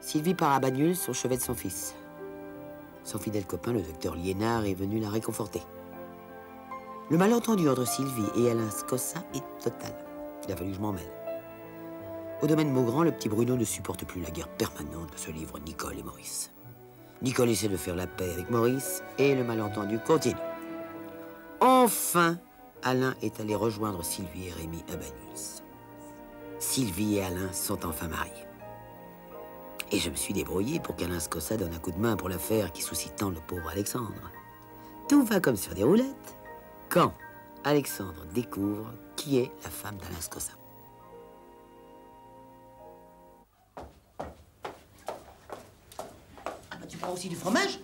Sylvie part à Banyuls au chevet de son fils. Son fidèle copain, le docteur Liénard, est venu la réconforter. Le malentendu entre Sylvie et Alain Scossin est total. Il a fallu que je m'en mêle. Au domaine Maugrand, le petit Bruno ne supporte plus la guerre permanente que se livrent Nicole et Maurice. Nicole essaie de faire la paix avec Maurice et le malentendu continue. Enfin, Alain est allé rejoindre Sylvie et Rémi à Banyuls. Sylvie et Alain sont enfin mariés. Et je me suis débrouillé pour qu'Alain Scossin donne un coup de main pour l'affaire qui soucie tant le pauvre Alexandre. Tout va comme sur des roulettes quand Alexandre découvre qui est la femme d'Alain Scossin. Tu prends aussi du fromage?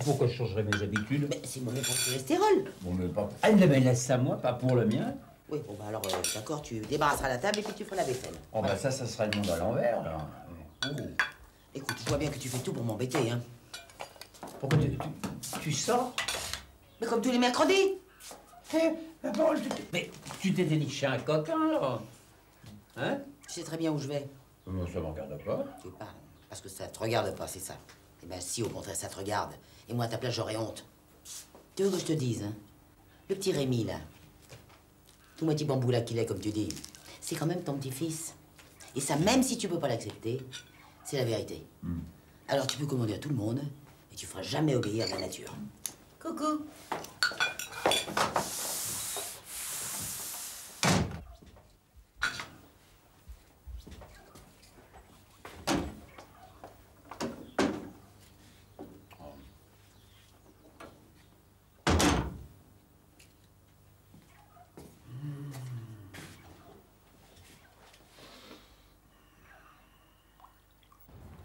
Pourquoi je changerais mes habitudes? Mais c'est mauvais pour le cholestérol. Bon, mais pas... Ah, mais laisse ça à moi, pas pour le mien. Oui, bon, bah alors, d'accord, tu débarrasseras la table et puis tu feras la vaisselle. Oh, bah ça sera le monde à l'envers, là. Oh. Écoute, je vois bien que tu fais tout pour m'embêter, hein. Pourquoi tu sors? Mais comme tous les mercredis. Mais tu t'es déniché un coquin, là. Hein? Tu sais très bien où je vais. Non, ça me regarde pas. Tu veux pas, parce que ça te regarde pas, c'est ça. Eh ben si, au contraire, ça te regarde. Et moi, à ta place, j'aurais honte. Tu veux que je te dise, hein? Le petit Rémi, là, tout moitié bambou là qu'il est, comme tu dis, c'est quand même ton petit-fils. Et ça, même si tu peux pas l'accepter, c'est la vérité. Alors tu peux commander à tout le monde, et tu feras jamais obéir à la nature. Coucou.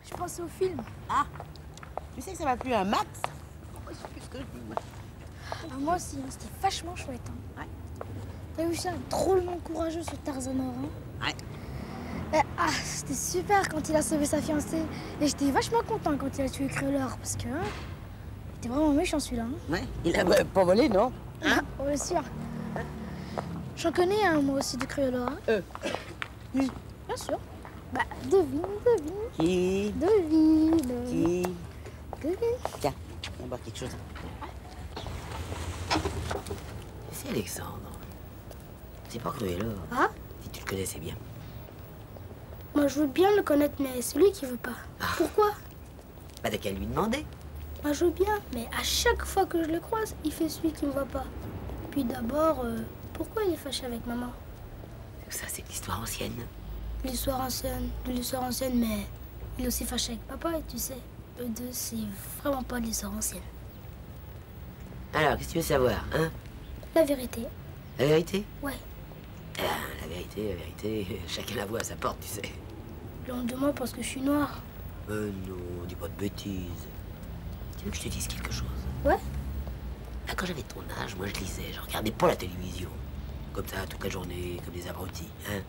Je pense au film. Ah, tu sais que ça m'a plu un max? Oh, c'est plus que je dis, moi. Moi aussi, hein, c'était vachement chouette. Hein. Ouais. T'as vu ça, drôlement courageux ce Tarzanor. Hein. Ouais. C'était super quand il a sauvé sa fiancée. Et j'étais vachement content quand il a tué Créoleur parce que il était vraiment méchant celui-là. Hein. Ouais, il a pas volé, non? Hein? Bien sûr. J'en connais un, moi aussi, de Créoleur. Hein. Bien sûr. Bah, devine. Qui? Devine. Qui? Devine. Tiens, on va boire quelque chose. C'est Alexandre. C'est pas Cruella. Ah? Si tu le connaissais bien. Moi, je veux bien le connaître, mais c'est lui qui veut pas. Pourquoi? Bah, t'as qu'à lui demander. Moi, je veux bien, mais à chaque fois que je le croise, il fait celui qui me voit pas. Puis d'abord, pourquoi il est fâché avec maman? Ça, c'est de l'histoire ancienne. De l'histoire ancienne, mais il est aussi fâché avec papa, et tu sais, eux deux, c'est vraiment pas de l'histoire ancienne. Alors, qu'est-ce que tu veux savoir, hein? La vérité. La vérité? Ouais. La vérité, chacun la voit à sa porte, tu sais. L'on de moi parce que je suis noire. Non, dis pas de bêtises. Tu veux que je te dise quelque chose? Ouais? Là, quand j'avais ton âge, moi, je lisais, je regardais pas la télévision. Comme ça, toute la journée, comme des abrutis, hein?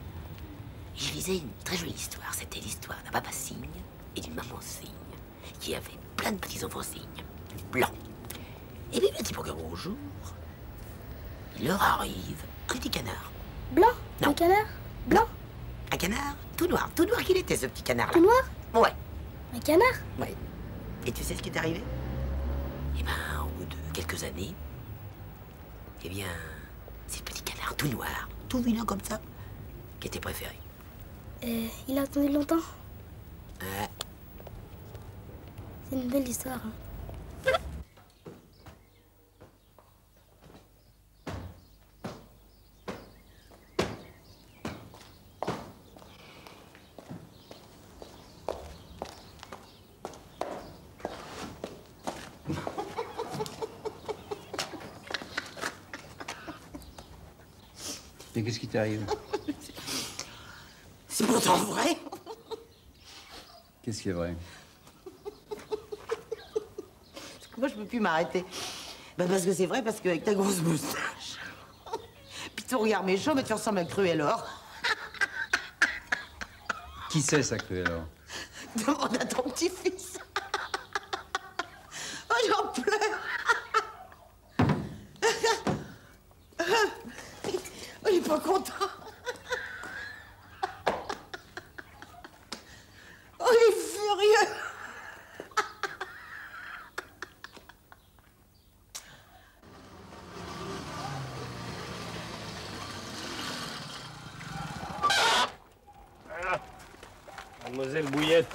Et je lisais une très jolie histoire. C'était l'histoire d'un papa cygne et d'une maman cygne qui avait plein de petits-enfants cygnes, blancs. Et bien, petit beau jour, il leur arrive un petit canard. Blanc? Non. Un canard? Blanc? Un canard tout noir qu'il était, ce petit canard-là. Tout noir? Ouais, Un canard? ouais. Et tu sais ce qui est arrivé? Eh ben, au bout de quelques années, eh bien, c'est le petit canard tout noir, tout vilain comme ça, qui était préféré. Et il a attendu longtemps? Ouais. C'est une belle histoire. Hein. Mais qu'est-ce qui t'arrive? C'est pourtant vrai. Qu'est-ce qui est vrai? Parce que moi, je peux plus m'arrêter. Ben, parce que c'est vrai, parce qu'avec ta grosse moustache, puis ton regard méchant, mais tu ressembles à Cruella. Qui c'est ça, Cruella? Demande à ton petit-fils. Oh, j'en pleure. Oh, il est pas content. Oh, il est furieux. Mademoiselle Bouillette,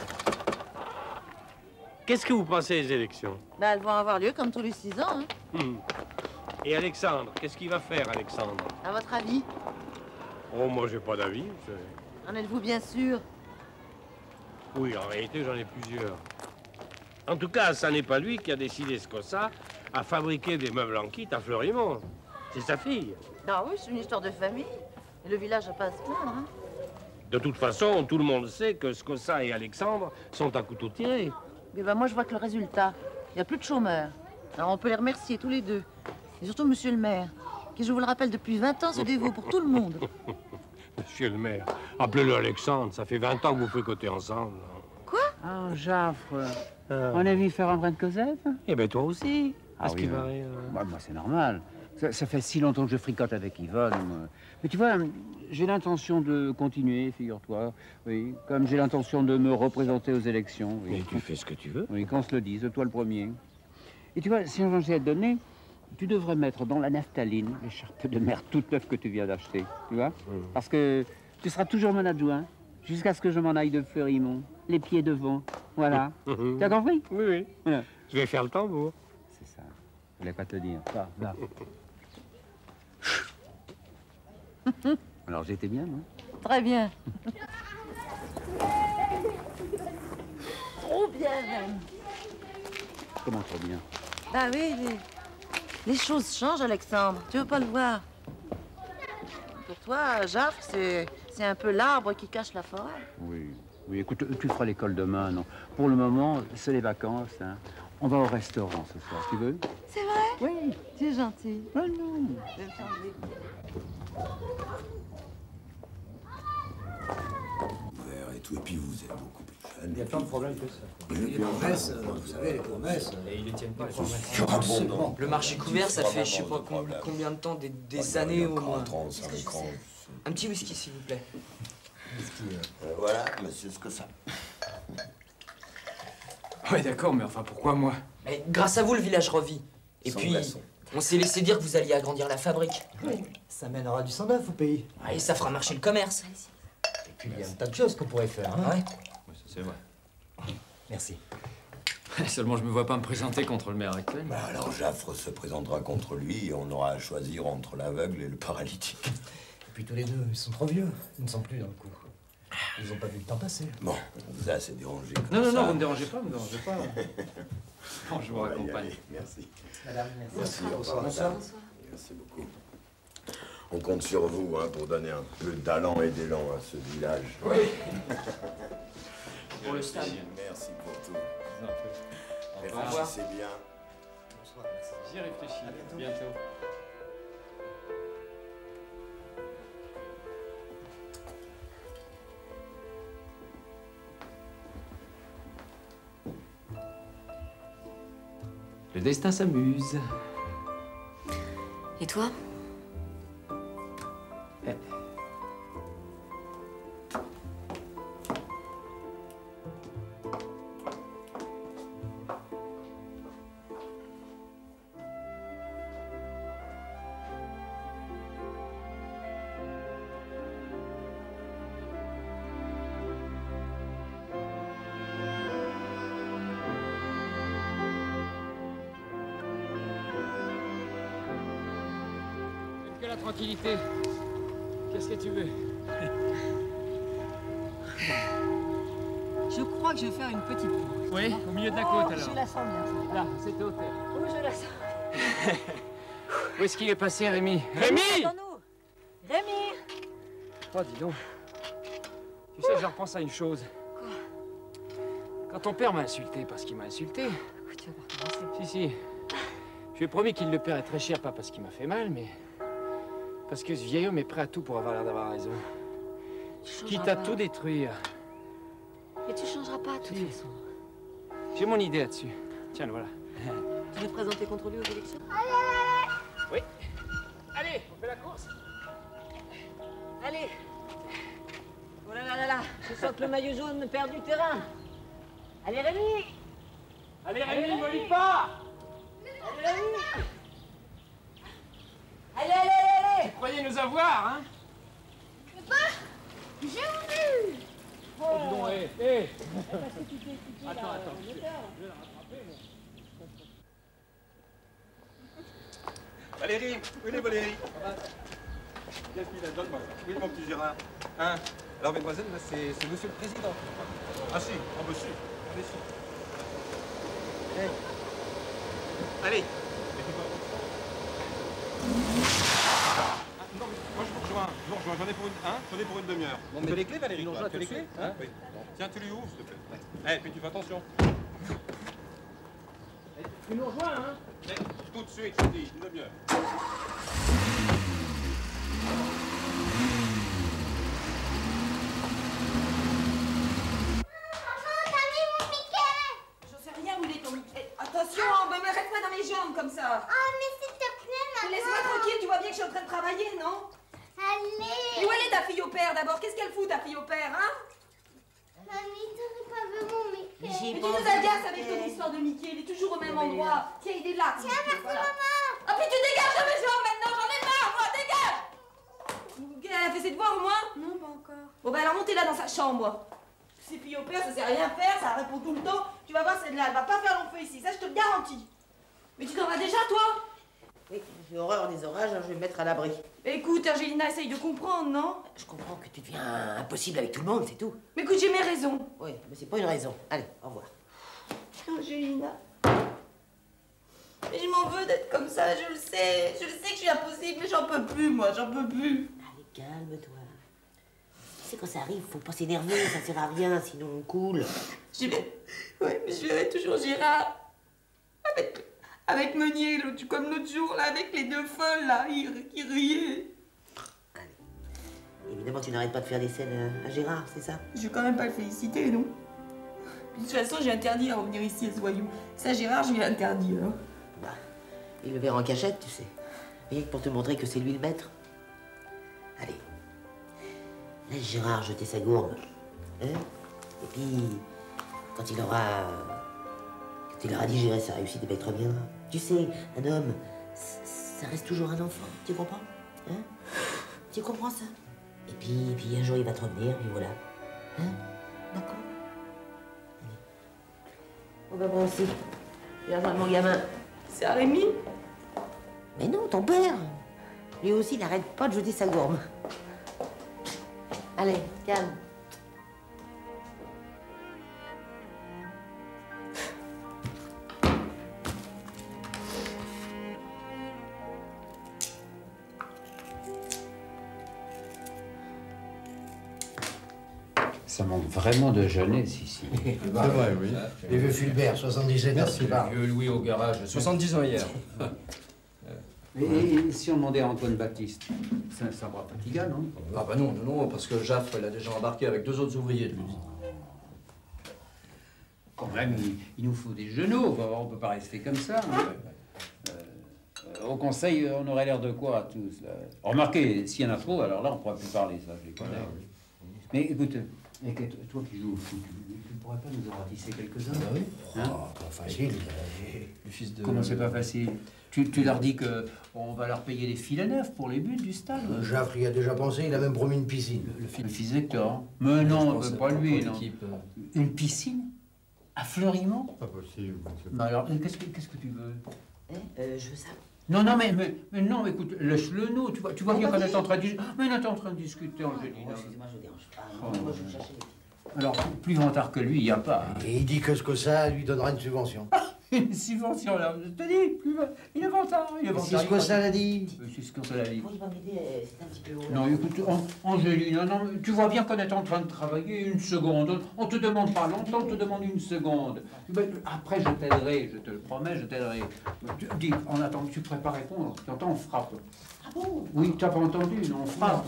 qu'est-ce que vous pensez des élections? Ben, elles vont avoir lieu comme tous les 6 ans. Hein. Et Alexandre, qu'est-ce qu'il va faire, Alexandre? À votre avis? Oh, moi, j'ai pas d'avis. En êtes-vous bien sûr? Oui, en réalité, j'en ai plusieurs. En tout cas, ça n'est pas lui qui a décidé ce que ça à fabriquer des meubles en kit à Fleurimont. C'est sa fille. Ah oui, c'est une histoire de famille. Et le village n'a pas à se plaindre. Hein. De toute façon, tout le monde sait que Scossa et Alexandre sont à couteau tiré. Mais ben, moi, je vois que le résultat, il n'y a plus de chômeurs. Alors, on peut les remercier tous les deux. Et surtout monsieur le maire, qui, je vous le rappelle, depuis 20 ans, se dévoue pour tout le monde. Monsieur le maire, appelez-le Alexandre, ça fait 20 ans que vous fricotez ensemble. Quoi? Ah, Jaffre, on a vu faire un brin de Cosette? Eh ben, toi aussi. Ah oui, moi, c'est normal. Ça fait si longtemps que je fricote avec Yvonne. Moi. Mais tu vois, j'ai l'intention de continuer, figure-toi. Oui, comme j'ai l'intention de me représenter aux élections. Oui. Mais tu fais ce que tu veux. Oui, qu'on se le dise, toi le premier. Et tu vois, si on changeait à te donner, tu devrais mettre dans la naphtaline l'écharpe de merde toute neuve que tu viens d'acheter. Tu vois? Parce que tu seras toujours mon adjoint, jusqu'à ce que je m'en aille de Fleurimont. Les pieds devant. Voilà. Tu as compris? Oui, oui. Voilà. Je vais faire le tambour. C'est ça. Je voulais pas te le dire. Là. Alors j'étais bien, non? Très bien. Trop bien, même. Comment trop bien? Bah oui, les choses changent, Alexandre. Tu veux pas le voir? Pour toi, Jaffre, c'est un peu l'arbre qui cache la forêt. Oui. Oui, écoute, tu feras l'école demain, non? Pour le moment, c'est les vacances, hein. On va au restaurant ce soir, tu veux? C'est vrai? Oui. Tu es gentil. Ah non. Je vais me changer. Et tout, et puis vous êtes beaucoup plus jeune. Il y a plein de problèmes que ça. Les promesses, vous savez, les promesses. Et ils ne tiennent pas, les promesses. Le marché couvert, ça fait je sais pas combien de temps, des années au moins. 35 ans. Un petit whisky, s'il vous plaît. Voilà, monsieur Scossa. Ouais, d'accord, mais enfin, pourquoi moi? Mais grâce à vous, le village revit. Et Sans puis, glaçons. on s'est laissé dire que vous alliez agrandir la fabrique. Ça mènera du sang neuf au pays. Et ça fera marcher le commerce. Et puis il y a un tas de choses qu'on pourrait faire. Hein. Ouais. Oui, ça c'est vrai. Merci. Seulement, je me vois pas me présenter contre le maire actuel. Bah alors Jaffre se présentera contre lui et on aura à choisir entre l'aveugle et le paralytique. Et puis tous les deux, ils sont trop vieux. Ils ne sont plus dans le coup. Ils n'ont pas vu le temps passer. Bon, on vous a assez dérangé. Non, non, non, vous me dérangez pas, vous me dérangez pas. Bon, je vous On va y raccompagne. aller. Merci. Madame, Merci, au revoir, Bonsoir. madame. Merci beaucoup. On compte sur vous hein, pour donner un peu d'allant et d'élan à ce village. Oui. Pour le stade. Merci pour tout. Au revoir. Réfléchissez bien. Bonsoir, merci. J'y réfléchis. À bientôt. Bientôt. Le destin s'amuse. Et toi? Que la tranquillité. Qu'est-ce que tu veux? Je crois que je vais faire une petite pause. Oui, au milieu de la côte alors. Je la sens bien. Là, c'était au terre. Oh, je la sens. Où est-ce qu'il est passé, Rémi? Rémi! Attends-nous. Rémi! Oh, dis donc. Tu sais, je repense à une chose. Quoi? Quand ton père m'a insulté parce qu'il m'a insulté. Écoute, tu vas pas recommencer. Si, si. Je lui ai promis qu'il le paierait très cher, pas parce qu'il m'a fait mal, mais parce que ce vieil homme est prêt à tout pour avoir l'air d'avoir raison. Tu changeras Quitte à pas. tout détruire. Et tu changeras pas, de toute Si. façon. J'ai mon idée là-dessus. Tiens, le voilà. Tu veux te présenter contre lui aux élections? Oui. Allez, on fait la course. Allez! Oh là là là là! Je sens que le maillot jaune perd du terrain! Allez, Rémi! Allez, Rémi, ne lis pas! Allez, Rémi! Allez, allez, allez, allez! Vous croyez nous avoir, hein? J'ai voulu. Oh, dis donc, hé, Allez. Attends. Valérie, où est Valérie? Yasmine, donne-moi ça. Oui, mon petit Gérard. Hein? Alors, mesdemoiselles, là, c'est monsieur le président. Ah si, oh monsieur. Allez, si. Hey. Allez. Ah, non, mais moi je vous rejoins. J'en ai pour une, hein? J'en ai pour une demi-heure. Tu as les clés, Valérie? Tu as les clés? Hein? Oui. Tiens, tu lui ouvres, s'il te plaît. Eh, puis tu fais attention. Tu nous rejoins, hein? Mais, tout de suite, je te dis, une demi-heure. Attention, mais reste-moi dans mes jambes comme ça. Ah, mais s'il te plaît, maman. Laisse-moi tranquille, tu vois bien que je suis en train de travailler, non? Allez. Et où elle est ta fille au père d'abord? Qu'est-ce qu'elle fout ta fille au père, hein? Mamie, t'aurais pas vu mon Mickey. Mais tu nous agaces avec ton histoire de Mickey, il est toujours au même endroit. Tiens, il est là. Tiens, merci maman. Ah puis tu dégages de mes jambes maintenant, j'en ai marre, moi, dégage. Elle a fait ses devoirs au moins? Non, pas encore. Bon bah alors montez là dans sa chambre. Ces filles au père, ça sait rien faire, ça répond tout le temps. Tu vas voir celle-là, elle va pas faire long feu ici, ça je te le garantis. Mais tu t'en vas déjà, toi? Oui, j'ai horreur des orages, hein, je vais me mettre à l'abri. Écoute, Angelina, essaye de comprendre, non? Je comprends que tu deviens impossible avec tout le monde, c'est tout. Mais écoute, j'ai mes raisons. Oui, mais c'est pas une raison. Allez, au revoir. Angelina. Mais je m'en veux d'être comme ça, je le sais. Je le sais que je suis impossible, mais j'en peux plus, moi, j'en peux plus. Allez, calme-toi. Tu sais, quand ça arrive, faut pas s'énerver, ça sert à rien, sinon on coule. Ouais, mais je verrai toujours Gérard. Avec Meunier, comme l'autre jour, là, avec les deux folles, là, qui riaient. Allez. Évidemment, tu n'arrêtes pas de faire des scènes à Gérard, c'est ça? Je vais quand même pas le féliciter, non? Puis, de toute façon, j'ai interdit à revenir ici à ce voyou. Ça, Gérard, je lui ai interdit, hein. Bah, il le verra en cachette, tu sais. Rien que pour te montrer que c'est lui le maître. Allez. Laisse Gérard jeter sa gourme. Hein? Et puis, quand il aura digéré sa réussite, il te reviendra. Tu sais, un homme, ça reste toujours un enfant. Tu comprends? Hein? Tu comprends ça? Et puis un jour, il va te revenir, et voilà. Hein? D'accord? Allez. On va voir aussi. J'ai besoin de mon gamin. C'est à Rémi? Mais non, ton père. Lui aussi, il n'arrête pas de jeter sa gourme. Allez, calme. Ça manque vraiment de jeunesse ici. C'est vrai, oui. Les vieux Fulbert, 77 ans, c'est pas. Vieux Louis au garage, 70 ans hier. Et si on demandait à Antoine Baptiste, ça va fatigant, non? Ah bah non, non, parce que Jaffre, il a déjà embarqué avec 2 autres ouvriers de l'usine. Quand même, il nous faut des genoux, on peut pas rester comme ça. Hein. Au conseil, on aurait l'air de quoi, tous là? Remarquez, s'il y en a trop, alors là, on pourra plus parler, ça, je les connais. Mais écoute, toi qui joues au foot, tu ne pourrais pas nous en ratisser quelques-uns? Ah oui. Hein? Pas facile. Le fils de... Comment c'est pas facile? Tu leur dis qu'on va leur payer les filets neufs pour les buts du stade? Jaffre y a déjà pensé, il a même promis une piscine. Le fils d'Hector? Mais non, pas lui, non. Une piscine? À Fleurimont? Pas possible. Non, alors, qu'est-ce que tu veux? Je veux ça. Non, mais non, écoute, laisse-le nous, tu vois bien qu'on est en train de discuter. Mais on est en train de discuter, Angéline. Excusez-moi, je vous dérange pas. Moi, je vais chercher les filles. Alors, plus vantard que lui, il n'y a pas. Et il dit que ce que ça lui donnera une subvention. Une subvention, là, je te dis, il est vantard, C'est ce que ça l'a dit. C'est ce que ça l'a dit. Vous pouvez m'aider, c'est un petit peu haut. Non, écoute, Angéline, non, tu vois bien qu'on est en train de travailler une seconde. On te demande pas longtemps, on te demande une seconde. Après, je t'aiderai, je te le promets, je t'aiderai. Dis, en attendant que tu pourrais pas répondre, tu entends, on frappe. Ah bon? Oui, tu n'as pas entendu, non, on frappe.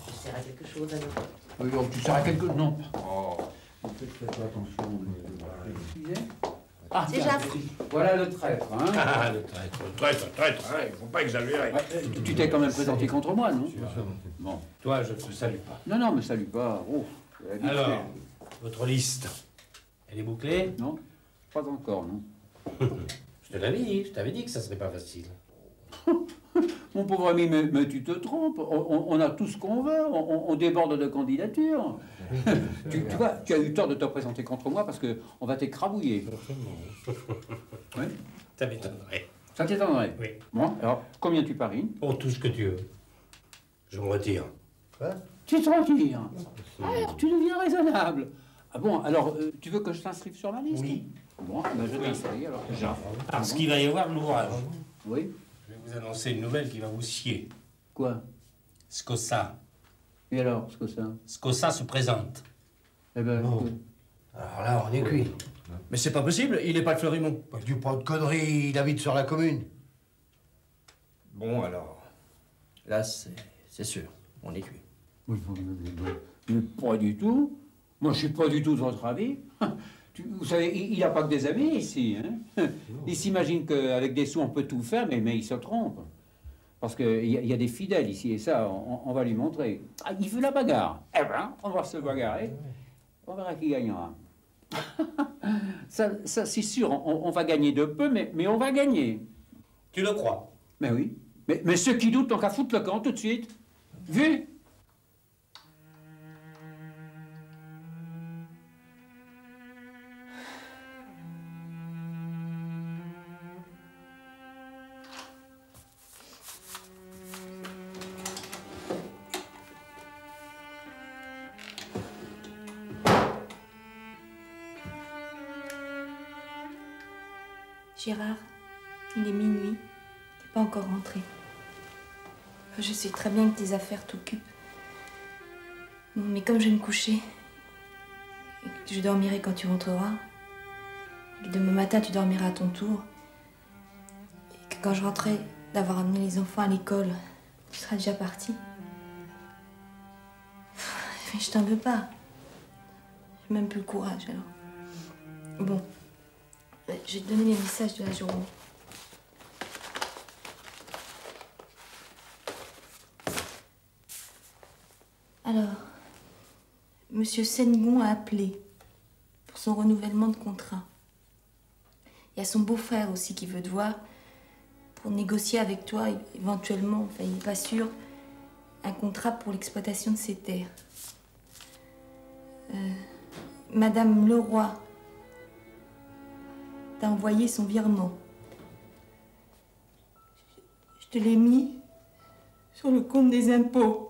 Je sers à quelque chose, alors. Oui, tu sers à quelque chose, non. Oh, fais-toi attention. Ah, c'est Jaffre. Voilà le traître, hein. Ah, le traître, hein, il faut pas exagérer. Tu t'es quand même présenté contre moi, non? Bon. Toi, je ne te salue pas. Non, me salue pas. Oh, alors, votre liste, elle est bouclée? Non, pas encore, non. Je te l'avais dit, je t'avais dit que ça serait pas facile. Mon pauvre ami, mais tu te trompes. On a tout ce qu'on veut. On déborde de candidatures. tu vois, tu as eu tort de te présenter contre moi parce qu'on va t'écrabouiller. Oui. Ça m'étonnerait. Ça t'étonnerait? Oui. Bon, alors, combien tu parines? Oh, tout ce que tu veux. Je me retire. Quoi? Tu te retires? Alors, tu deviens raisonnable. Ah bon, alors, tu veux que je t'inscrive sur ma liste? Oui. Bon, ben je t'inscris alors. Parce qu'il va y avoir l'ouvrage. Oui. Je vais vous annoncer une nouvelle qui va vous scier. Quoi? Scossa. Et alors, ce que ça? Scossa se présente. Eh ben, écoute. Alors là, on est cuit. Mais c'est pas possible, il est pas de Fleurimont. Bah, dis pas de conneries, il habite sur la commune. Bon, alors. Là, c'est sûr, on est cuit. Mais pas du tout. Moi, je suis pas du tout de votre avis. Vous savez, il n'a pas que des amis ici. Hein. Il s'imagine qu'avec des sous, on peut tout faire, mais il se trompe. Parce qu'il y a des fidèles ici, et ça, on va lui montrer. Ah, il veut la bagarre. Eh ben, on va se bagarrer. On verra qui gagnera. ça c'est sûr, on va gagner de peu, mais on va gagner. Tu le crois? Mais oui. Mais ceux qui doutent, on qu'à foutre le camp tout de suite. Vu? Gérard, il est minuit. T'es pas encore rentré. Je sais très bien que tes affaires t'occupent. Mais comme je vais me coucher, et que je dormirai quand tu rentreras, et que demain matin tu dormiras à ton tour, et que quand je rentrerai d'avoir amené les enfants à l'école, tu seras déjà parti. Mais je t'en veux pas. J'ai même plus le courage alors. Bon. Je vais te donner les messages de la journée. Alors, Monsieur Sengon a appelé pour son renouvellement de contrat. Il y a son beau-frère aussi qui veut te voir pour négocier avec toi, éventuellement, enfin il n'est pas sûr, un contrat pour l'exploitation de ses terres. Madame Leroy t'a envoyé son virement. Je te l'ai mis sur le compte des impôts.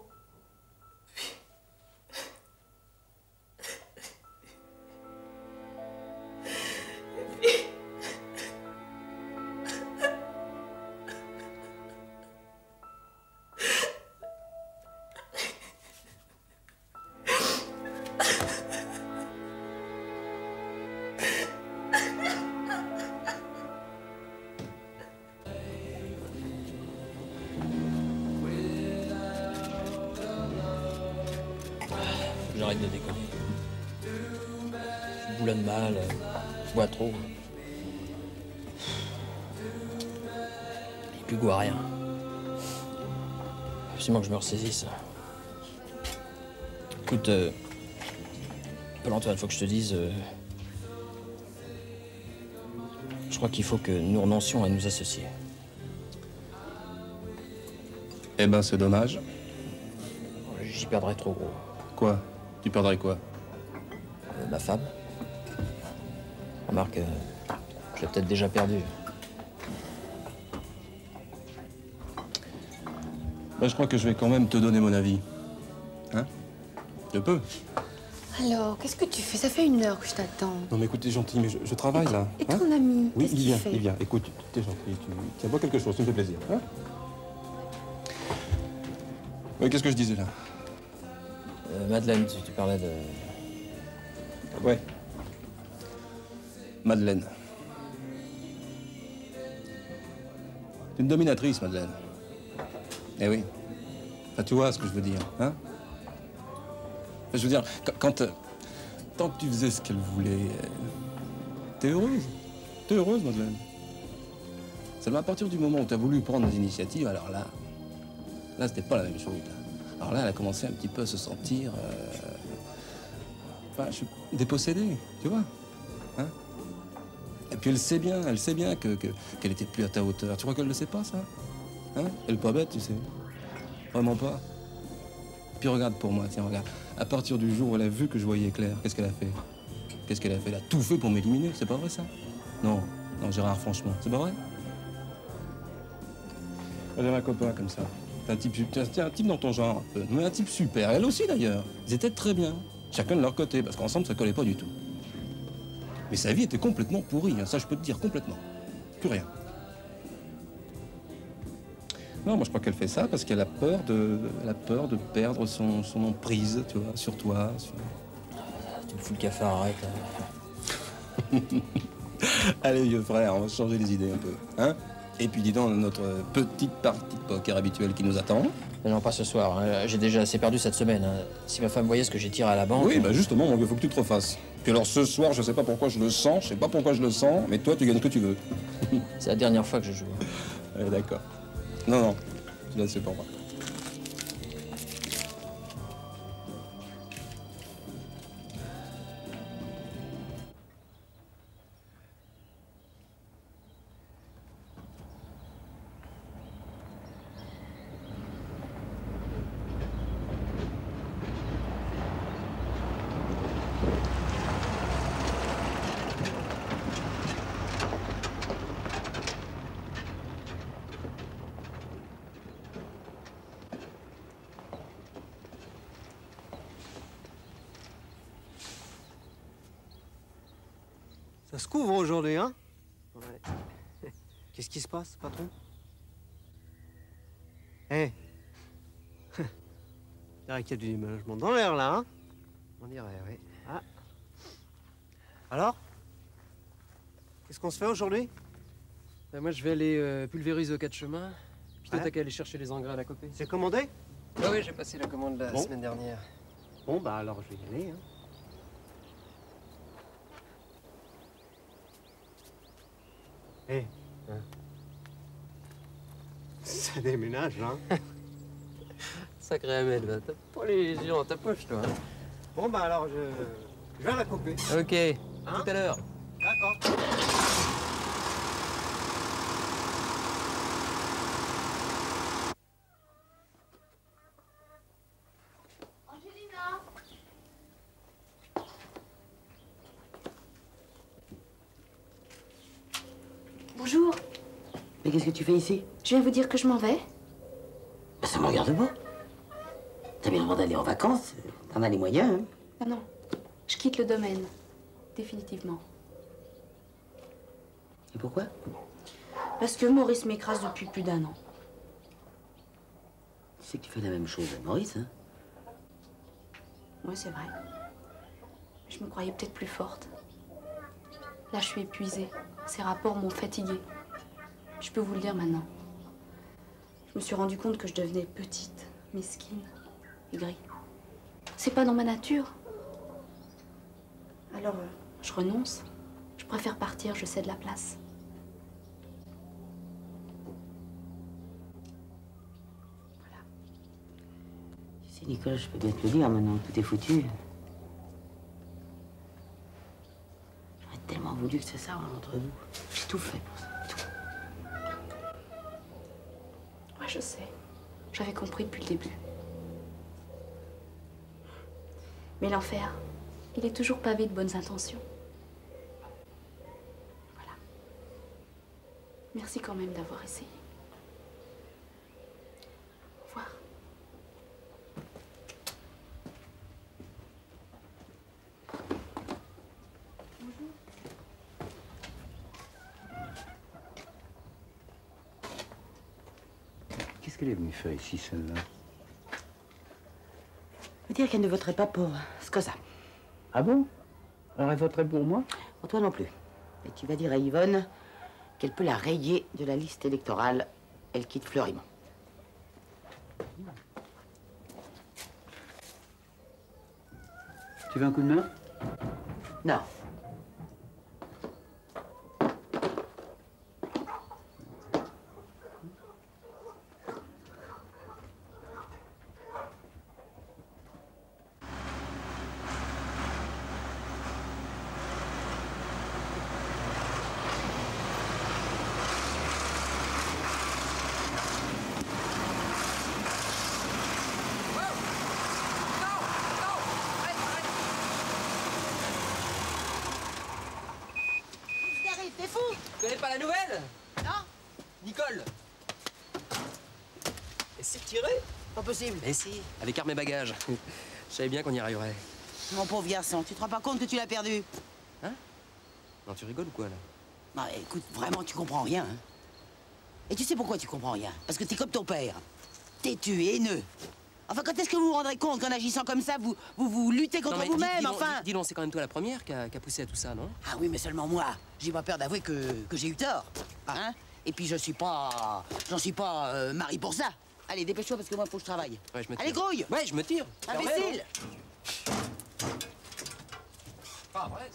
J'arrête de déconner. Je boulonne mal, je bois trop. J'ai plus goût à rien. Absolument que je me ressaisisse. Écoute, Paul-Antoine, faut que je te dise... je crois qu'il faut que nous renoncions à nous associer. Eh ben, c'est dommage. J'y perdrais trop gros. Quoi? Tu perdrais quoi? Ma femme. Remarque, je l'ai peut-être déjà perdue. Ben, je crois que je vais quand même te donner mon avis. Hein? Je peux. Alors, qu'est-ce que tu fais? Ça fait 1 heure que je t'attends. Non mais écoute, t'es gentil, mais je travaille là. Et ton ami? Oui, qu'est-ce qu'il fait? Livia, écoute, t'es gentil, tiens, bois quelque chose, ça me fait plaisir. Hein? Oui, qu'est-ce que je disais là? Madeleine, tu parlais de... Ouais. Madeleine. T'es une dominatrice, Madeleine. Eh oui. Enfin, tu vois ce que je veux dire, hein? Je veux dire, tant que tu faisais ce qu'elle voulait, t'es heureuse. T'es heureuse, Madeleine. Seulement à partir du moment où t'as voulu prendre des initiatives, alors là, c'était pas la même chose. Là. Alors là, elle a commencé un petit peu à se sentir... enfin, dépossédée, tu vois. Hein? Et puis elle sait bien qu'elle était plus à ta hauteur. Tu crois qu'elle ne le sait pas, ça? Hein? Elle est pas bête, tu sais. Vraiment pas. Puis regarde pour moi, tiens, regarde. À partir du jour où elle a vu que je voyais clair, qu'est-ce qu'elle a fait? Qu'est-ce qu'elle a fait? Elle a tout fait pour m'éliminer, c'est pas vrai ça? Non, non, Gérard, franchement, c'est pas vrai? J'avais un copain comme ça. Un type dans ton genre, un peu. Mais un type super. Elle aussi, d'ailleurs. Ils étaient très bien. Chacun de leur côté, parce qu'ensemble, ça collait pas du tout. Mais sa vie était complètement pourrie, hein, ça je peux te dire, complètement. Plus rien. Non, moi je crois qu'elle fait ça parce qu'elle a peur de perdre son emprise, tu vois, sur toi. Sur... Tu me fous le cafard, arrête. Allez, vieux frère, on va changer les idées un peu, hein? Et puis dis donc, notre petite partie de poker habituelle qui nous attend. Non, pas ce soir. Hein. J'ai déjà assez perdu cette semaine. Hein. Si ma femme voyait ce que j'ai tiré à la banque... Oui, bah justement, mon vieux, faut que tu te refasses. Puis alors ce soir, je sais pas pourquoi je le sens, je sais pas pourquoi je le sens, mais toi, tu gagnes ce que tu veux. C'est la dernière fois que je joue. Ouais, d'accord. Non, non, là, c'est pour moi. Ça se couvre aujourd'hui, hein? Ouais. Qu'est-ce qui se passe, patron? Eh dirait qu'il y a du déménagement dans l'air, là, hein? On dirait, oui. Ah. Alors? Qu'est-ce qu'on se fait aujourd'hui? Ben moi, je vais aller pulvériser aux 4 chemins. Puis toi, t'as qu'à aller chercher les engrais à la copée. C'est commandé? Ah oui, j'ai passé la commande la semaine dernière. Bon, bah alors, je vais y aller, hein. Hé, ça déménage, hein? Sacré Ahmed, va. T'as pas les yeux dans ta poche, toi. Hein. Bon, bah alors, je vais à la couper. Ok, Hein? tout à l'heure. D'accord. Bonjour. Mais qu'est-ce que tu fais ici? Je viens vous dire que je m'en vais. Ben, ça me regarde pas. T'as bien le droit d'aller en vacances, t'en as les moyens, hein? Ah non, je quitte le domaine. Définitivement. Et pourquoi? Parce que Maurice m'écrase depuis plus d'1 an. Tu sais que tu fais la même chose à Maurice, hein? Oui, c'est vrai. Je me croyais peut-être plus forte. Là, je suis épuisée. Ces rapports m'ont fatiguée. Je peux vous le dire maintenant. Je me suis rendu compte que je devenais petite, mesquine, aigrie. C'est pas dans ma nature. Alors, je renonce. Je préfère partir, je cède la place. Tu sais, Nicole, je peux bien te le dire maintenant, tout est foutu. J'aurais tellement voulu que ça s'arrange entre vous. J'ai tout fait pour ça, tout. Ouais, je sais. J'avais compris depuis le début. Mais l'enfer, il est toujours pavé de bonnes intentions. Voilà. Merci quand même d'avoir essayé. Au revoir. Qu'est-ce qu'elle est venue faire ici, celle-là? Me dire qu'elle ne voterait pas pour Scosa. Ah bon? Alors elle voterait pour moi? Pour toi non plus. Et tu vas dire à Yvonne qu'elle peut la rayer de la liste électorale. Elle quitte Fleurimont. Tu veux un coup de main? Non. fou? Tu connais pas la nouvelle? Non. Nicole. Elle s'est tirée? Pas possible. Mais si, avec armes et bagages. Je savais bien qu'on y arriverait. Mon pauvre garçon, tu te rends pas compte que tu l'as perdu? Hein? Non, tu rigoles ou quoi, là? Non, écoute, vraiment, tu comprends rien. Hein? Et tu sais pourquoi tu comprends rien? Parce que t'es comme ton père. Têtu et haineux. Enfin, quand est-ce que vous vous rendrez compte qu'en agissant comme ça, vous luttez contre vous-même, enfin? Dis donc, c'est quand même toi la première qui a poussé à tout ça, non? Ah oui, mais seulement moi. J'ai pas peur d'avouer que j'ai eu tort. Hein? Et puis, j'en suis pas mari pour ça. Allez, dépêche-toi parce que moi, faut que je travaille. Ouais, je me tire. Allez, grouille! Ouais, je me tire. Imbécile! Pas vrai.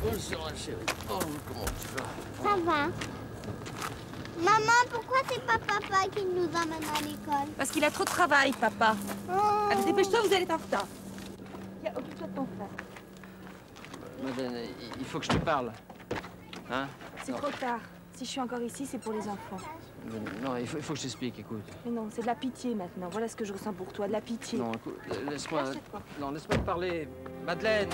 Bonsoir, chérie. Oh, comment tu vas? Ça va. Maman, pourquoi c'est pas papa qui nous emmène à l'école? Parce qu'il a trop de travail, papa. Allez, dépêche-toi, vous allez être en retard. Tiens, occupe-toi de ton frère. Madeleine, il faut que je te parle. Hein? C'est trop tard. Si je suis encore ici, c'est pour les enfants. Non, il faut que je t'explique, écoute. Mais non, c'est de la pitié maintenant. Voilà ce que je ressens pour toi, de la pitié. Non, écoute, laisse-moi... Non, laisse-moi te parler. Madeleine!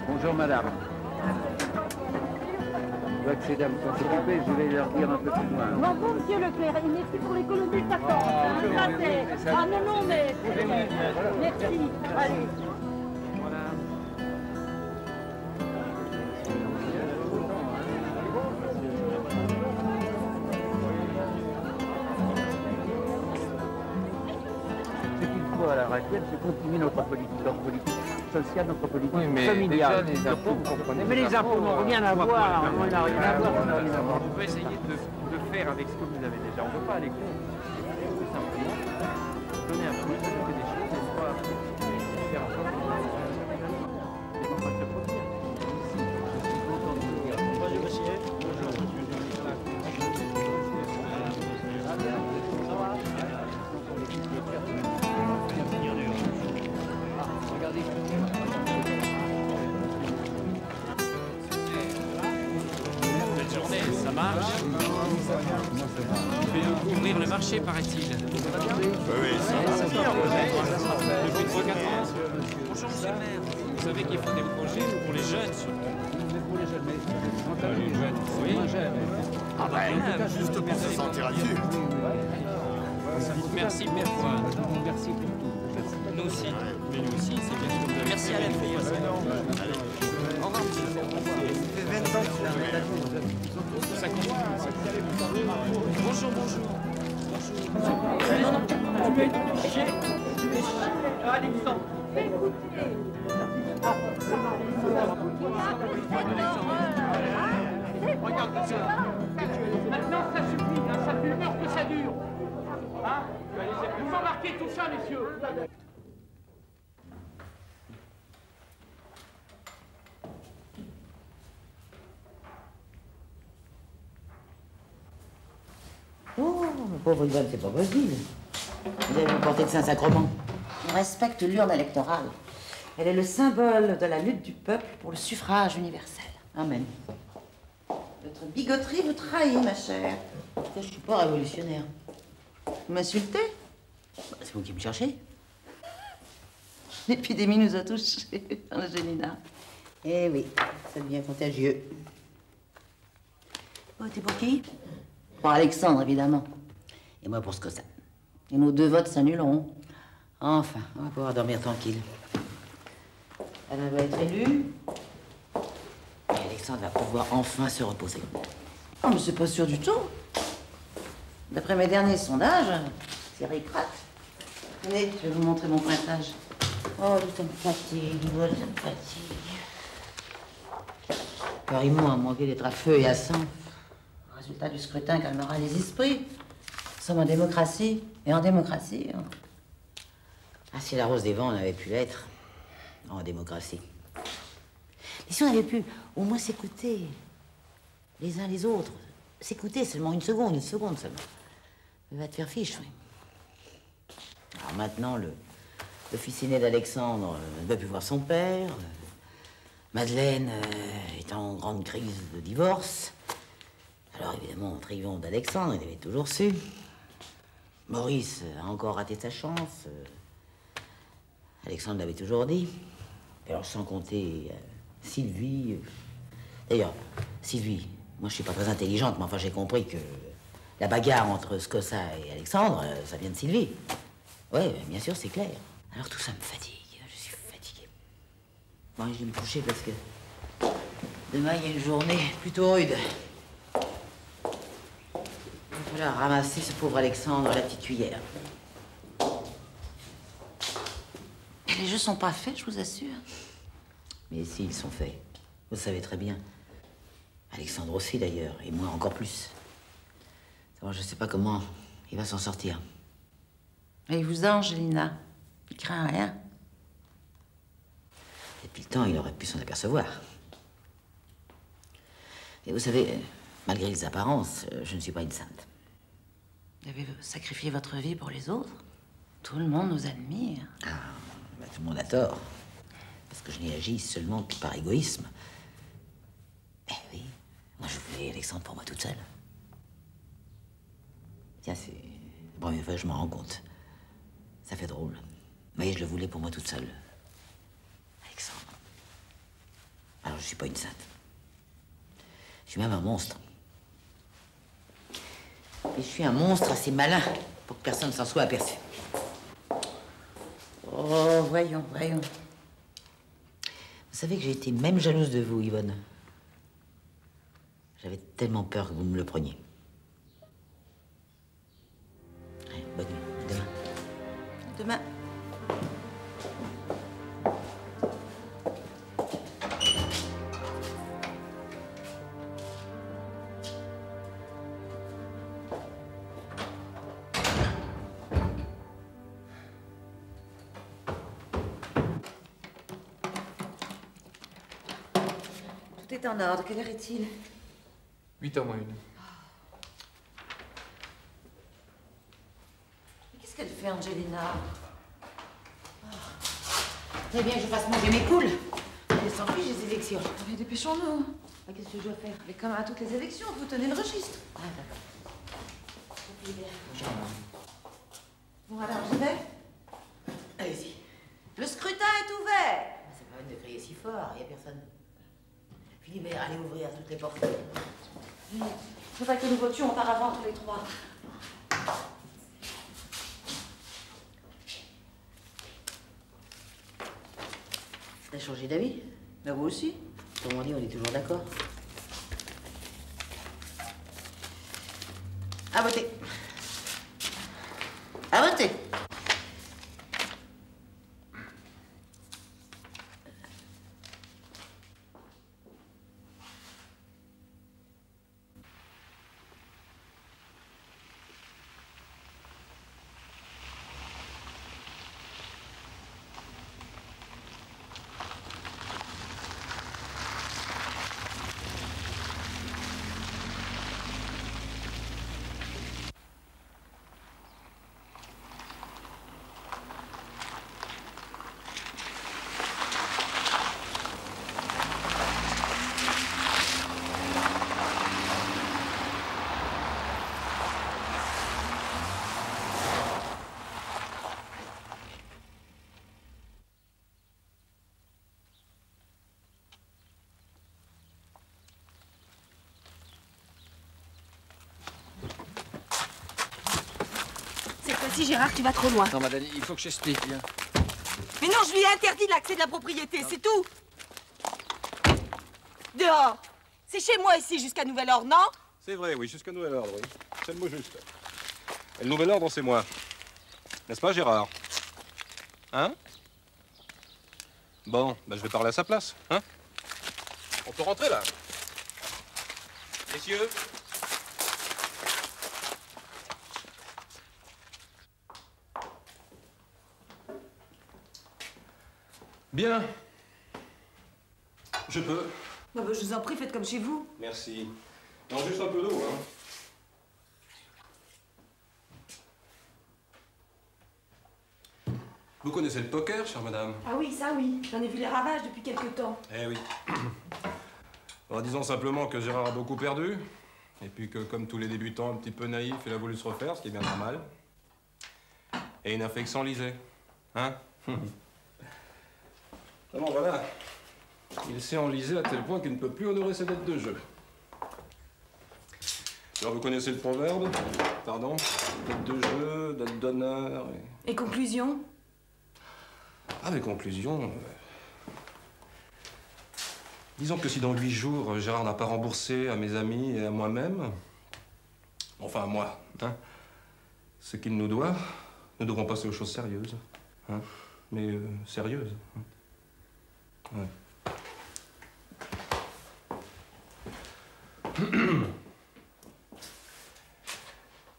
Bonjour madame. Je vois que ces dames sont occupées, je vais leur dire un peu plus loin. Bravo, monsieur Leclerc, il n'est plus pour l'économie de vacances. Ah non, non, mais... Merci. Allez. Ce qu'il faut à l'heure actuelle, c'est continuer notre politique sociale, notre politique familiale. Déjà, les impôts, vous comprenez. Mais les impôts n'ont rien à voir. On n'a rien à voir. On peut essayer de faire avec ce que vous avez déjà. On ne veut pas aller contre. Tout simplement, donner un plus, ajouter des choses, et soit faire en sorte que les enfants se produisent. Ici, je suis content de vous dire. Bonjour, monsieur. Regardez. Cette journée, ça marche. Je vais ouvrir le marché, paraît-il. Oui, ça va bien. Depuis 3-4 ans. Bonjour, monsieur le maire. Vous savez qu'ils font des projets pour les jeunes, surtout. Pour les jeunes, mais les jeunes, oui. Ah ben, juste pour se sentir à vue. Merci mille fois. Merci pour tout. Nous aussi. Mais nous aussi, c'est bien sûr. Merci à l'aide. Au revoir, monsieur. Ça fait 20 ans que tu l'as rétabli. Ça continue. Bonjour, bonjour. Non, non, tu veux être chier. Tu es chier. Alexandre. Écoutez. Regarde ça. Maintenant, ça suffit. Hein, ça fait une heure que ça dure. Hein? Il faut marquer tout ça, messieurs. Oh, pauvre Yvonne, c'est pas possible. Vous allez vous porter de Saint-Sacrement. On respecte l'urne électorale. Elle est le symbole de la lutte du peuple pour le suffrage universel. Amen. Votre bigoterie vous trahit, ma chère. Je suis pas révolutionnaire. Vous m'insultez? Bah, c'est vous qui me cherchez. L'épidémie nous a touchés, Angelina. Eh oui, ça devient contagieux. Votez pour qui? Pour Alexandre, évidemment. Et moi pour Scossa. Et nos 2 votes s'annuleront. Enfin, on va pouvoir dormir tranquille. Elle va être élue. Et Alexandre va pouvoir enfin se reposer. Oh, mais c'est pas sûr du tout. D'après mes derniers sondages, c'est ric-rac. Tenez, je vais vous montrer mon pointage. Oh, ça me fatigue, ça me fatigue. Paris-moi a manqué d'être à feu et à sang. Le résultat du scrutin calmera les esprits. Nous sommes en démocratie. Et en démocratie... Ah, si la Rose des Vents, on avait pu l'être. En démocratie. Et si on avait pu au moins s'écouter les uns les autres. S'écouter seulement une seconde seulement. Va te faire fiche, oui. Alors maintenant, le fils aîné d'Alexandre ne veut plus voir son père. Madeleine est en grande crise de divorce. Alors évidemment, en triomphe d'Alexandre, il avait toujours su. Maurice a encore raté sa chance. Alexandre l'avait toujours dit. Et alors sans compter Sylvie. D'ailleurs, Sylvie, moi je suis pas très intelligente, mais enfin j'ai compris que la bagarre entre Scossa et Alexandre, ça vient de Sylvie. Oui, bien sûr, c'est clair. Alors tout ça me fatigue. Je suis fatiguée. Bon, je vais me coucher parce que demain il y a une journée plutôt rude. Il va falloir ramasser ce pauvre Alexandre à la petite cuillère. Les jeux sont pas faits, je vous assure. Mais si, ils sont faits. Vous le savez très bien. Alexandre aussi, d'ailleurs, et moi encore plus. Alors, je sais pas comment il va s'en sortir. Et il vous a, Angelina. Il craint rien. Depuis le temps, il aurait pu s'en apercevoir. Et vous savez, malgré les apparences, je ne suis pas une sainte. Vous avez sacrifié votre vie pour les autres. Tout le monde nous admire. Ah, bah, tout le monde a tort. Parce que je n'y agis seulement que par égoïsme. Eh oui, moi je voulais Alexandre pour moi toute seule. Tiens, c'est la première fois que je m'en rends compte. Ça fait drôle. Mais je le voulais pour moi toute seule. Alexandre. Alors je suis pas une sainte. Je suis même un monstre. Et je suis un monstre assez malin pour que personne ne s'en soit aperçu. Oh, voyons. Vous savez que j'ai été même jalouse de vous, Yvonne. J'avais tellement peur que vous me le preniez. Allez, bonne nuit. À demain. Demain. Tout est en ordre. Quelle heure est-il? 8h moins 1. Qu'est-ce qu'elle fait, Angelina? Eh bien, que je fasse manger mes poules. Elles s'en fichent des élections. Mais dépêchons-nous. Ah, qu'est-ce que je dois faire? Mais comme à toutes les élections, vous tenez le registre. Ah, d'accord. Bon, alors, j'y vais. Allez-y. Le scrutin est ouvert. C'est pas la peine de crier si fort, il n'y a personne. Philibert, allez ouvrir toutes les portes. Il faudrait que nous votions auparavant tous les trois. T'as changé d'avis? Ben vous aussi. Comment dire, on est toujours d'accord. À voter. À voter. Si Gérard, tu vas trop loin. Non, madame, il faut que j'explique, viens. Mais non, je lui ai interdit l'accès de la propriété, c'est tout. Dehors. C'est chez moi ici jusqu'à nouvel ordre, non? C'est vrai, oui, jusqu'à nouvel ordre, oui. C'est le mot juste. Et le nouvel ordre, c'est moi. N'est-ce pas, Gérard? Hein? Bon, ben je vais parler à sa place, hein? On peut rentrer, là? Messieurs? Bien. Je peux. Non, bah, je vous en prie, faites comme chez vous. Merci. Non, juste un peu d'eau, hein. Vous connaissez le poker, chère madame? Ah oui, ça oui. J'en ai vu les ravages depuis quelque temps. Eh oui. Alors, disons simplement que Gérard a beaucoup perdu. Et puis que, comme tous les débutants un petit peu naïfs, il a voulu se refaire, ce qui est bien normal. Et il n'a fait que s'enliser. Hein? Ah bon, voilà. Il s'est enlisé à tel point qu'il ne peut plus honorer ses dettes de jeu. Alors, vous connaissez le proverbe? Pardon? Dette de jeu, dette d'honneur... Et conclusion? Ah, mais conclusion... Disons que si dans 8 jours, Gérard n'a pas remboursé à mes amis et à moi-même... Enfin, à moi, hein, ce qu'il nous doit, nous devrons passer aux choses sérieuses. Hein, mais sérieuses. Hein. Ouais.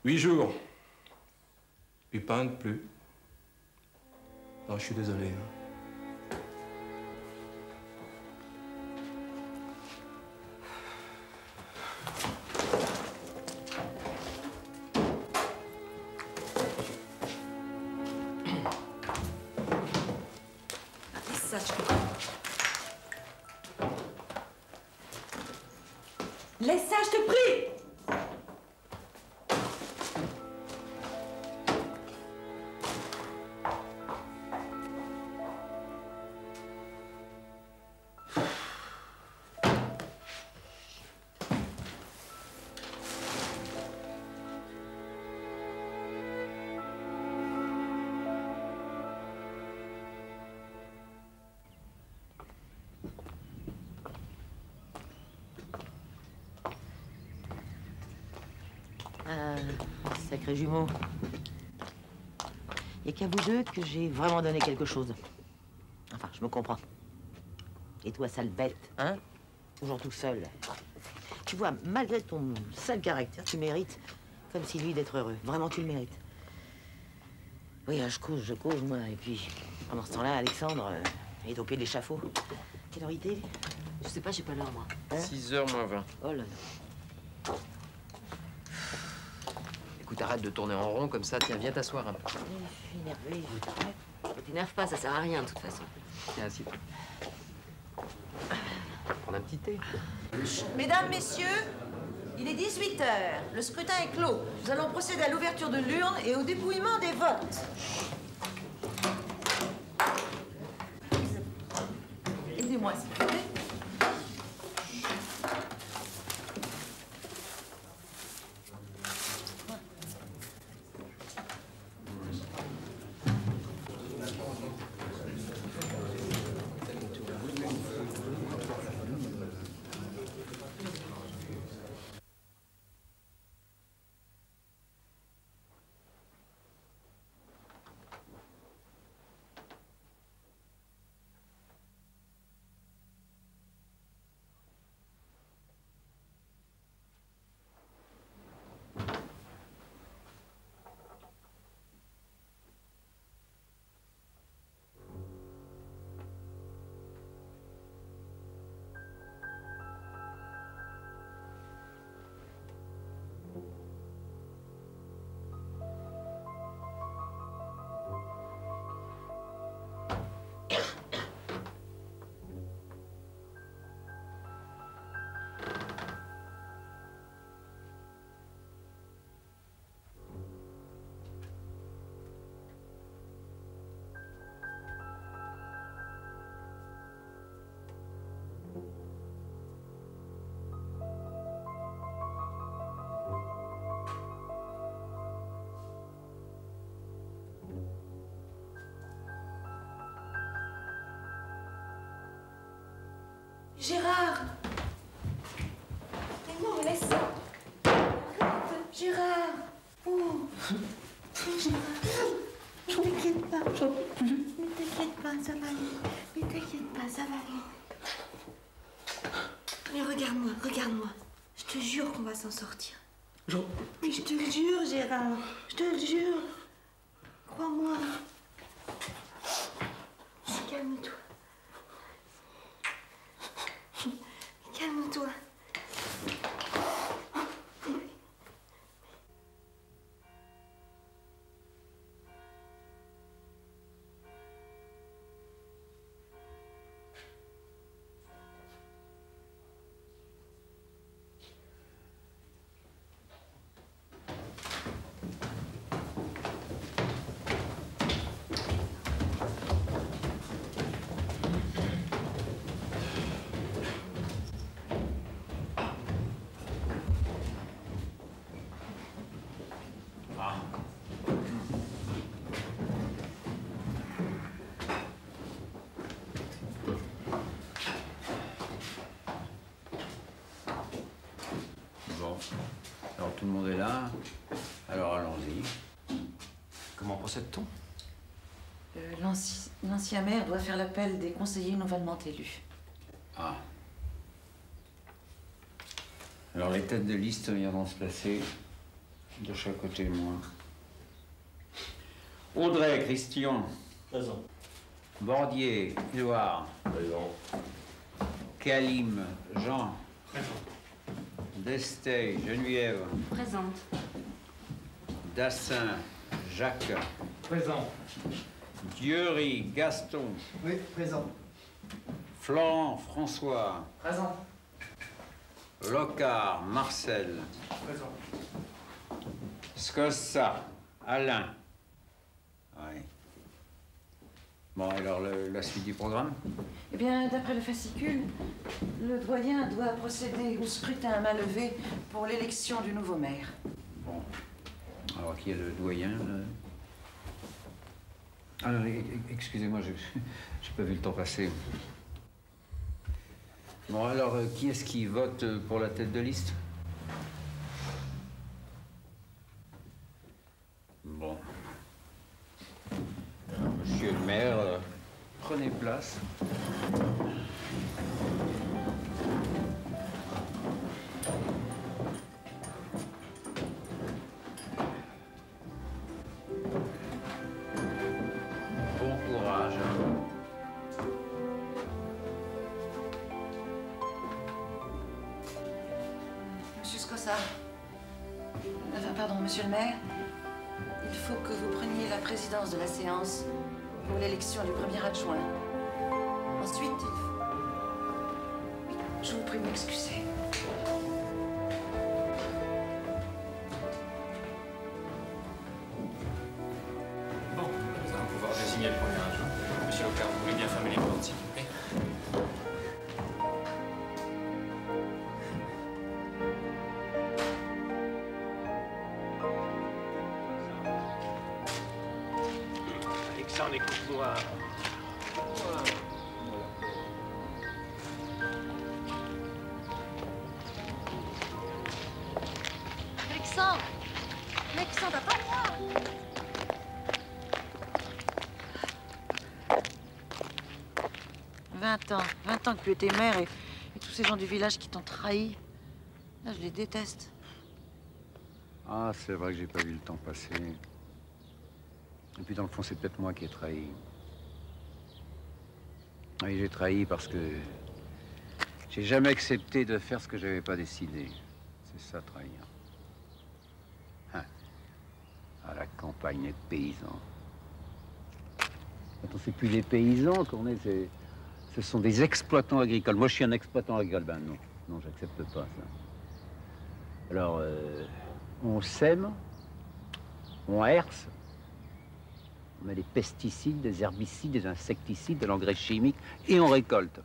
8 jours. Puis pas un de plus. Non, je suis désolé. Hein. Laisse ça, je te prie. Laisse ça, je te prie. Sacré jumeau. Il n'y a qu'à vous deux que j'ai vraiment donné quelque chose. Enfin, je me comprends. Et toi, sale bête, hein? Toujours tout seul. Tu vois, malgré ton sale caractère, tu mérites, comme si lui, d'être heureux. Vraiment, tu le mérites. Oui, je cause, moi. Et puis, pendant ce temps-là, Alexandre est au pied de l'échafaud. Quelle heure il est? Je sais pas, j'ai pas l'heure, moi. Hein? 6h moins 20. Oh là là. Écoute, arrête de tourner en rond comme ça. Tiens, viens t'asseoir un peu. Je suis énervée. Ne t'énerve pas, ça sert à rien, de toute façon. Tiens, assieds-toi. Prendre un petit thé. Mesdames, messieurs, il est 18h. Le scrutin est clos. Nous allons procéder à l'ouverture de l'urne et au dépouillement des votes. Aidez-moi, s'il vous plaît. Gérard! Mais non, laisse ça! Arrête! Gérard! Oh! Gérard! Ne t'inquiète pas, j'en peux plus. Ne t'inquiète pas, ça va aller. Ne t'inquiète pas, ça va aller. Mais regarde-moi, regarde-moi. Je te jure qu'on va s'en sortir. Mais je te le jure, Gérard. Je te le jure. Crois-moi. Calme-toi. Calme-toi. Alors tout le monde est là, alors allons-y. Comment procède-t-on? L'ancien maire doit faire l'appel des conseillers nouvellement élus. Ah. Alors les têtes de liste viendront se placer de chaque côté de moi. Audrey, Christian. Présent. Bordier, Édouard. Présent. Kalim, Jean. Présent. Destey, Geneviève. Présente. Dassin, Jacques. Présent. Dieury, Gaston. Oui, présent. Florent, François. Présent. Locard, Marcel. Présent. Scossa, Alain. Oui. Bon, alors la suite du programme? Eh bien, d'après le fascicule, le doyen doit procéder au scrutin à main levée pour l'élection du nouveau maire. Bon. Alors, qui est le doyen, là? Ah non, excusez-moi, j'ai pas vu le temps passer. Bon, alors, qui est-ce qui vote pour la tête de liste? Bon. Monsieur le maire, prenez place. Bon courage. Monsieur Scossa, enfin, pardon, monsieur le maire, il faut que vous preniez la présidence de la séance pour l'élection du premier adjoint. Ensuite, il faut... Je vous prie de m'excuser. Bon, nous allons pouvoir désigner le premier adjoint. Monsieur Locard, vous voulez bien fermer les portes, s'il vous plaît? Alexandre, écoute-moi. Alexandre! Alexandre, attends-moi! 20 ans que tu étais maire et tous ces gens du village qui t'ont trahi. Là, je les déteste. Ah, c'est vrai que j'ai pas vu le temps passer. Et puis dans le fond, c'est peut-être moi qui ai trahi. Oui, j'ai trahi parce que j'ai jamais accepté de faire ce que j'avais pas décidé. C'est ça, trahir. Hein. À la campagne, les paysans. Quand on c'est plus des paysans qu'on est, ce sont des exploitants agricoles. Moi, je suis un exploitant agricole. Ben non, non, j'accepte pas ça. Alors, on sème, on herse, on met des pesticides, des herbicides, des insecticides, de l'engrais chimique, et on récolte.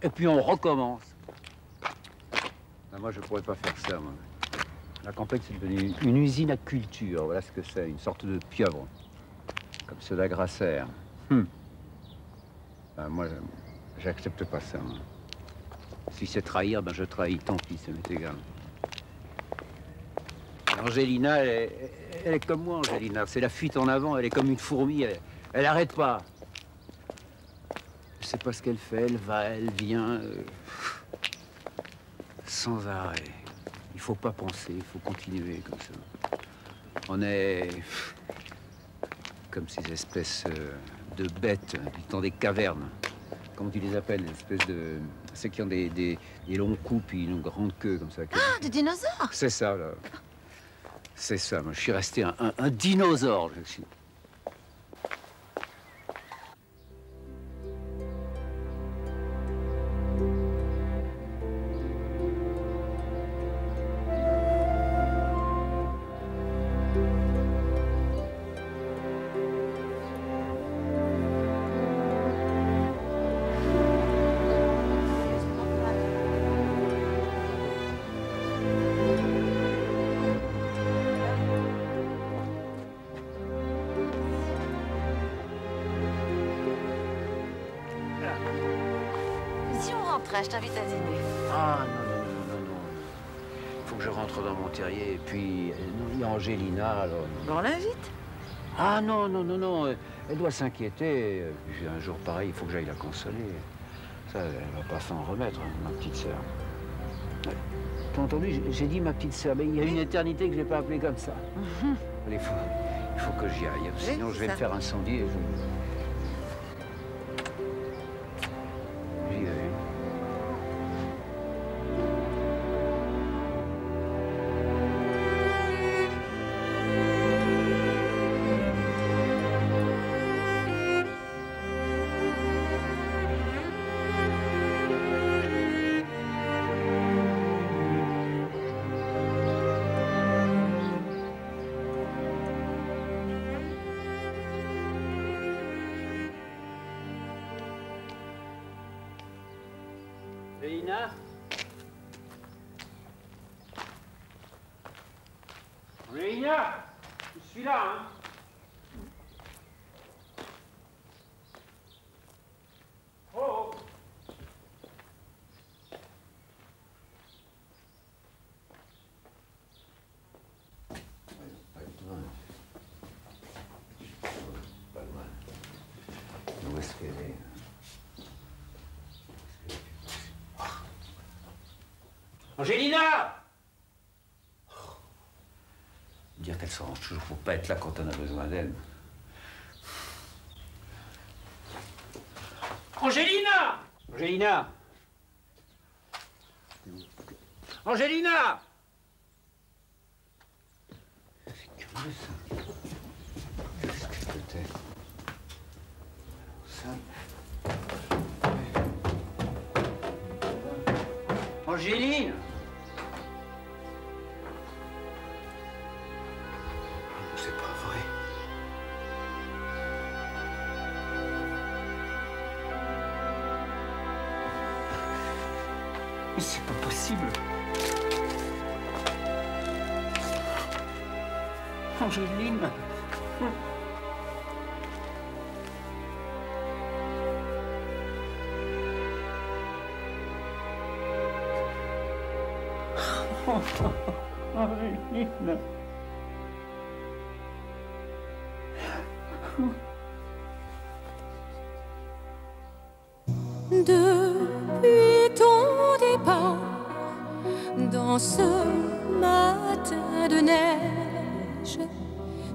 Et puis on recommence. Ben, moi, je pourrais pas faire ça, moi. La campagne, c'est devenu une usine à culture. Voilà ce que c'est, une sorte de pieuvre. Comme ceux d'Agrasser. Ben, moi, j'accepte pas ça, moi. Si c'est trahir, ben je trahis, tant pis, ça m'est égal. Angelina, elle est comme moi, Angelina. C'est la fuite en avant, elle est comme une fourmi, elle arrête pas. Je sais pas ce qu'elle fait, elle va, elle vient, sans arrêt. Il faut pas penser, il faut continuer comme ça. On est comme ces espèces de bêtes dans des cavernes. Comment tu les appelles, des espèces de... Ceux qui ont des longs coups puis une grande queue comme ça. Ah, des dinosaures! C'est ça, là. C'est ça, moi je suis resté un dinosaure, je suis. Si on rentrait, je t'invite à dîner. Ah non. Faut que je rentre dans mon terrier. Et puis, il y a Angelina, alors. On l'invite? Ah non. Elle doit s'inquiéter. Un jour pareil, il faut que j'aille la consoler. Ça, elle va pas s'en remettre, ma petite sœur. Ouais. T'as entendu? J'ai dit ma petite sœur, mais il y a une éternité que je l'ai pas appelée comme ça. Allez, il faut que j'y aille. Sinon, Oui, je vais me faire incendier. J'y vais. Léina? Léina? Je suis là, hein? Oh! Pas loin. Où est-ce qu'elle est? Angelina! Dire qu'elle s'arrange toujours pour pas être là quand on a besoin d'elle. Angelina! Angelina! Angelina! C'est curieux ça. Qu'est-ce que peut-être? Ça. Angéline! C'est pas vrai. Mais c'est pas possible. Angéline. Angéline. Depuis ton départ, dans ce matin de neige,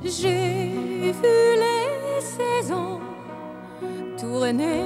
j'ai vu les saisons tourner